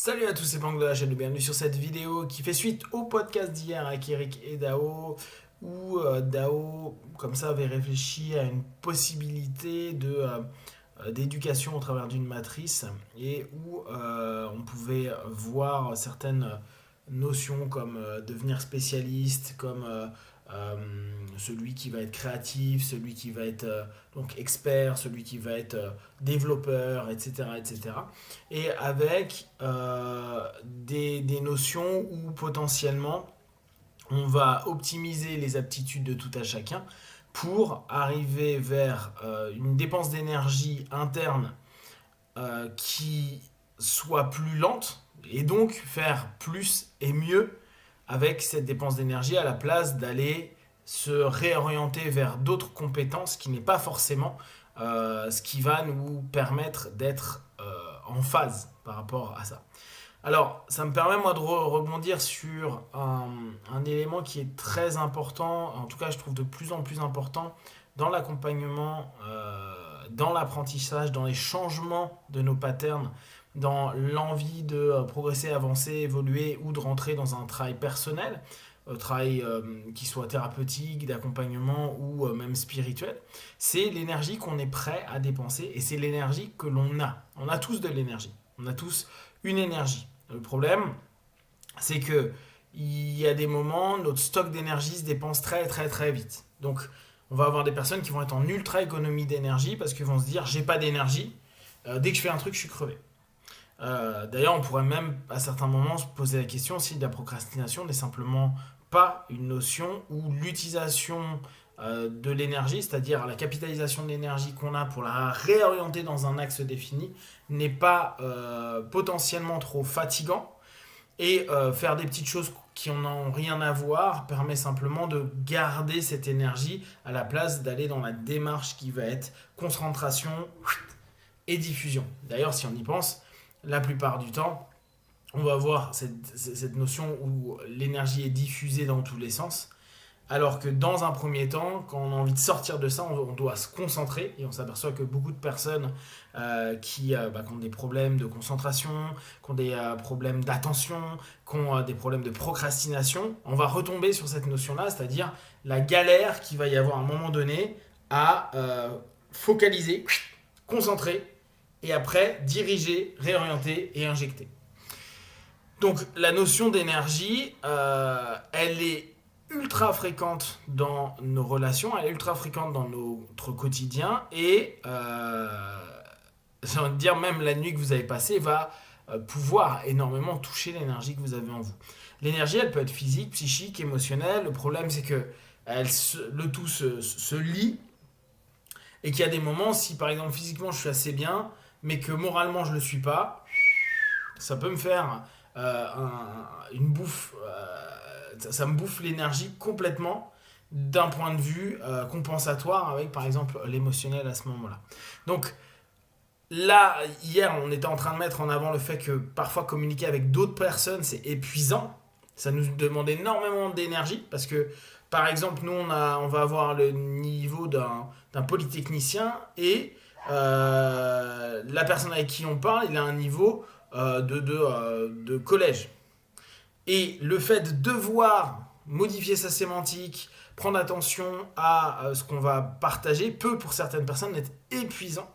Salut à tous, c'est Pank de la chaîne de bienvenue sur cette vidéo qui fait suite au podcast d'hier avec Eric et Dao où Dao comme ça avait réfléchi à une possibilité d'éducation au travers d'une matrice et où on pouvait voir certaines notions comme devenir spécialiste, comme euh, celui qui va être créatif, celui qui va être donc expert, celui qui va être développeur, etc., etc. Et avec des notions où potentiellement on va optimiser les aptitudes de tout à chacun pour arriver vers une dépense d'énergie interne qui soit plus lente et donc faire plus et mieux avec cette dépense d'énergie à la place d'aller se réorienter vers d'autres compétences qui n'est pas forcément ce qui va nous permettre d'être en phase par rapport à ça. Alors, ça me permet moi de rebondir sur un élément qui est très important, en tout cas je trouve de plus en plus important dans l'accompagnement, dans l'apprentissage, dans les changements de nos patterns, dans l'envie de progresser, avancer, évoluer ou de rentrer dans un travail personnel, travail qui soit thérapeutique, d'accompagnement ou même spirituel, c'est l'énergie qu'on est prêt à dépenser et c'est l'énergie que l'on a. On a tous de l'énergie, on a tous une énergie. Le problème, c'est que il y a des moments, notre stock d'énergie se dépense très très très vite. Donc, on va avoir des personnes qui vont être en ultra économie d'énergie parce qu'ils vont se dire j'ai pas d'énergie, dès que je fais un truc, je suis crevé. D'ailleurs, on pourrait même à certains moments se poser la question si la procrastination n'est simplement pas une notion où l'utilisation de l'énergie, c'est-à-dire la capitalisation de l'énergie qu'on a pour la réorienter dans un axe défini, n'est pas potentiellement trop fatigant et faire des petites choses qui n'ont rien à voir permet simplement de garder cette énergie à la place d'aller dans la démarche qui va être concentration et diffusion. D'ailleurs, si on y pense, la plupart du temps, on va avoir cette notion où l'énergie est diffusée dans tous les sens, alors que dans un premier temps, quand on a envie de sortir de ça, on doit se concentrer et on s'aperçoit que beaucoup de personnes qui ont des problèmes de concentration, qui ont des problèmes d'attention, qui ont des problèmes de procrastination, on va retomber sur cette notion-là, c'est-à-dire la galère qu'il va y avoir à un moment donné à focaliser, concentrer et après diriger, réorienter et injecter. Donc la notion d'énergie, elle est ultra fréquente dans nos relations, elle est ultra fréquente dans notre quotidien et j'ai envie de dire même la nuit que vous avez passée va pouvoir énormément toucher l'énergie que vous avez en vous. L'énergie, elle peut être physique, psychique, émotionnelle. Le problème, c'est que le tout se lie et qu'il y a des moments, si par exemple physiquement je suis assez bien, mais que moralement je ne le suis pas, ça peut me faire une bouffe, ça me bouffe l'énergie complètement d'un point de vue compensatoire avec par exemple l'émotionnel à ce moment-là. Donc là, hier, on était en train de mettre en avant le fait que parfois communiquer avec d'autres personnes, c'est épuisant. Ça nous demande énormément d'énergie parce que, par exemple, nous, on va avoir le niveau d'un polytechnicien et la personne avec qui on parle, il a un niveau de collège. Et le fait de devoir modifier sa sémantique, prendre attention à ce qu'on va partager, peut pour certaines personnes être épuisant.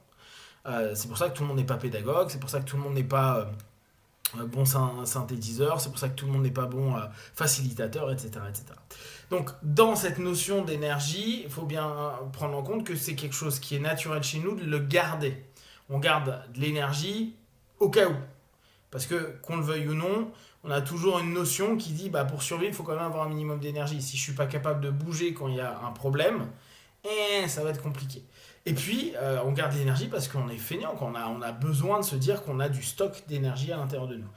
C'est pour ça que tout le monde n'est pas pédagogue, c'est pour ça que tout le monde n'est pas bon synthétiseur, c'est pour ça que tout le monde n'est pas bon facilitateur, etc., etc. Donc, dans cette notion d'énergie, il faut bien prendre en compte que c'est quelque chose qui est naturel chez nous de le garder. On garde de l'énergie au cas où. Parce que, qu'on le veuille ou non, on a toujours une notion qui dit pour survivre, il faut quand même avoir un minimum d'énergie. Si je ne suis pas capable de bouger quand il y a un problème, ça va être compliqué. Et puis, on garde l'énergie parce qu'on est feignant, on a besoin de se dire qu'on a du stock d'énergie à l'intérieur de nous.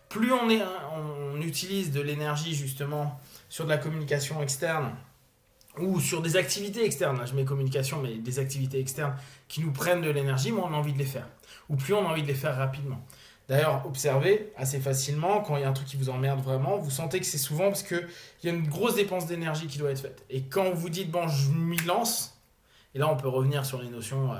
Plus on utilise de l'énergie justement sur de la communication externe ou sur des activités externes, là je mets communication, mais des activités externes qui nous prennent de l'énergie, moins on a envie de les faire. Ou plus on a envie de les faire rapidement. D'ailleurs, observez assez facilement, quand il y a un truc qui vous emmerde vraiment, vous sentez que c'est souvent parce qu'il y a une grosse dépense d'énergie qui doit être faite. Et quand vous dites, je m'y lance, et là on peut revenir sur les notions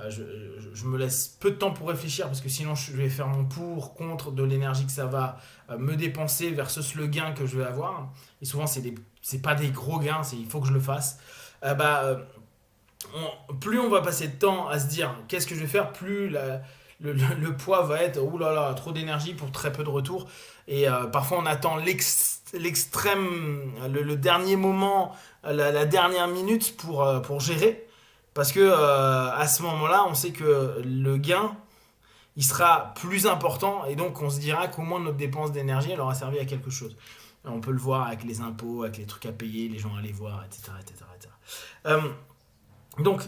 Je me laisse peu de temps pour réfléchir parce que sinon je vais faire mon contre de l'énergie que ça va me dépenser versus le gain que je vais avoir. Et souvent, c'est pas des gros gains, il faut que je le fasse. Plus on va passer de temps à se dire qu'est-ce que je vais faire, plus le poids va être oh là là, trop d'énergie pour très peu de retour. Et parfois on attend l'extrême, le dernier moment, la dernière minute pour gérer. Parce que à ce moment-là, on sait que le gain, il sera plus important et donc on se dira qu'au moins notre dépense d'énergie, elle aura servi à quelque chose. On peut le voir avec les impôts, avec les trucs à payer, les gens à aller voir, etc. etc., etc. Donc,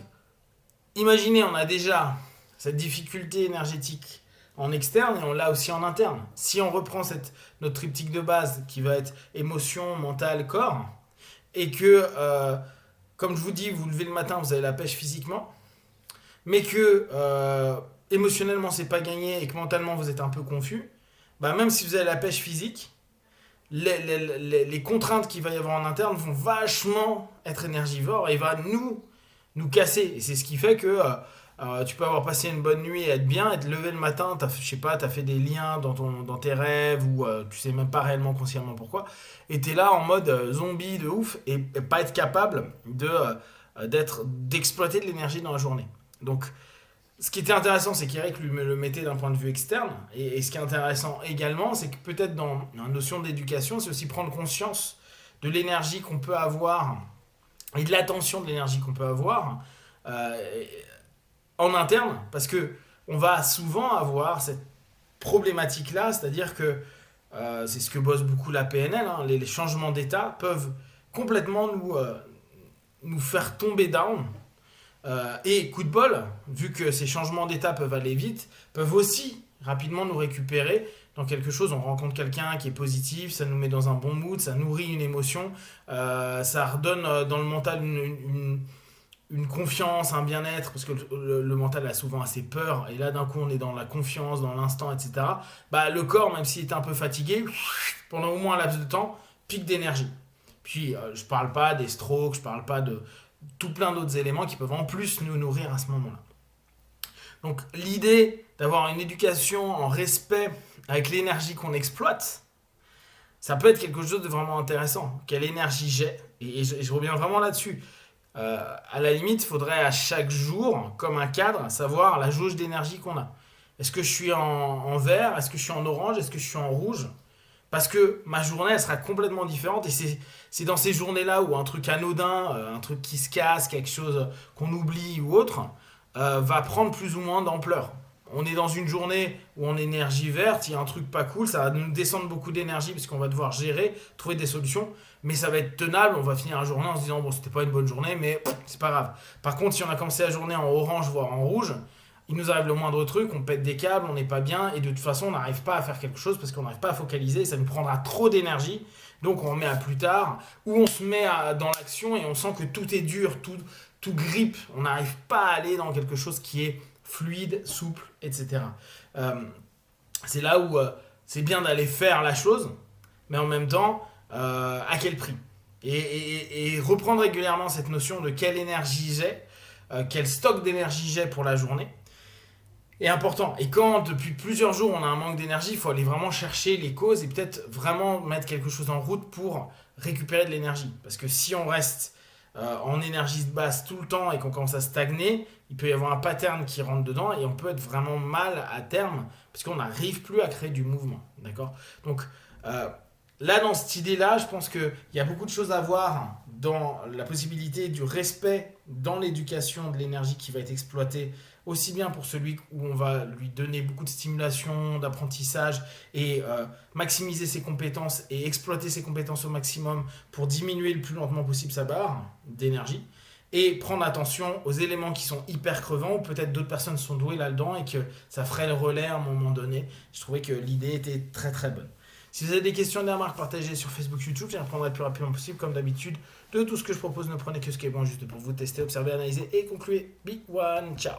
imaginez, on a déjà cette difficulté énergétique en externe et on l'a aussi en interne. Si on reprend notre triptyque de base qui va être émotion, mental, corps, et que, comme je vous dis, vous levez le matin, vous avez la pêche physiquement, mais que émotionnellement c'est pas gagné et que mentalement vous êtes un peu confus, même si vous avez la pêche physique, les contraintes qu'il va y avoir en interne vont vachement être énergivores et va nous casser. Et c'est ce qui fait que tu peux avoir passé une bonne nuit et être bien, et te lever le matin, je sais pas, t'as fait des liens dans tes rêves, ou tu sais même pas réellement consciemment pourquoi, et t'es là en mode zombie de ouf, et pas être capable d'exploiter de l'énergie dans la journée. Donc, ce qui était intéressant, c'est qu'Eric lui le mettait d'un point de vue externe, et ce qui est intéressant également, c'est que peut-être dans la notion d'éducation, c'est aussi prendre conscience de l'énergie qu'on peut avoir, et de l'attention de l'énergie qu'on peut avoir, en interne, parce que on va souvent avoir cette problématique-là, c'est-à-dire que c'est ce que bosse beaucoup la PNL, hein, les changements d'état peuvent complètement nous faire tomber down. Et coup de bol, vu que ces changements d'état peuvent aller vite, peuvent aussi rapidement nous récupérer dans quelque chose. On rencontre quelqu'un qui est positif, ça nous met dans un bon mood, ça nourrit une émotion, ça redonne dans le mental une confiance, un bien-être, parce que le mental a souvent assez peur, et là d'un coup on est dans la confiance, dans l'instant, etc. Le corps, même s'il est un peu fatigué, pendant au moins un laps de temps, pique d'énergie. Puis je parle pas des strokes, je parle pas de tout plein d'autres éléments qui peuvent en plus nous nourrir à ce moment-là. Donc l'idée d'avoir une éducation en respect avec l'énergie qu'on exploite, ça peut être quelque chose de vraiment intéressant. Quelle énergie j'ai, et je reviens vraiment là-dessus. À la limite, il faudrait à chaque jour, comme un cadre, savoir la jauge d'énergie qu'on a. Est-ce que je suis en vert? Est-ce que je suis en orange? Est-ce que je suis en rouge? Parce que ma journée, elle sera complètement différente. Et c'est dans ces journées-là où un truc anodin, un truc qui se casse, quelque chose qu'on oublie ou autre, va prendre plus ou moins d'ampleur. On est dans une journée où on est énergie verte, il y a un truc pas cool, ça va nous descendre beaucoup d'énergie parce qu'on va devoir gérer, trouver des solutions, mais ça va être tenable, on va finir la journée en se disant bon c'était pas une bonne journée mais c'est pas grave. Par contre si on a commencé la journée en orange voire en rouge, il nous arrive le moindre truc, on pète des câbles, on n'est pas bien et de toute façon on n'arrive pas à faire quelque chose parce qu'on n'arrive pas à focaliser, ça nous prendra trop d'énergie, donc on remet à plus tard, ou on se met dans l'action et on sent que tout est dur, tout grippe, on n'arrive pas à aller dans quelque chose qui est fluide, souple, etc. C'est là où c'est bien d'aller faire la chose, mais en même temps, à quel prix? Et reprendre régulièrement cette notion de quelle énergie j'ai, quel stock d'énergie j'ai pour la journée, est important. Et quand depuis plusieurs jours on a un manque d'énergie, il faut aller vraiment chercher les causes et peut-être vraiment mettre quelque chose en route pour récupérer de l'énergie. Parce que si on reste en énergie basse tout le temps et qu'on commence à stagner, il peut y avoir un pattern qui rentre dedans et on peut être vraiment mal à terme parce qu'on n'arrive plus à créer du mouvement. D'accord? Donc là, dans cette idée-là, je pense qu'il y a beaucoup de choses à voir dans la possibilité du respect dans l'éducation de l'énergie qui va être exploitée, aussi bien pour celui où on va lui donner beaucoup de stimulation, d'apprentissage et maximiser ses compétences et exploiter ses compétences au maximum pour diminuer le plus lentement possible sa barre d'énergie, et prendre attention aux éléments qui sont hyper crevants ou peut-être d'autres personnes sont douées là-dedans et que ça ferait le relais à un moment donné. Je trouvais que l'idée était très très bonne. Si vous avez des questions, des remarques, partagez sur Facebook, YouTube, j'y répondrai le plus rapidement possible comme d'habitude. De tout ce que je propose, ne prenez que ce qui est bon juste pour vous tester, observer, analyser et conclure. Big one, ciao.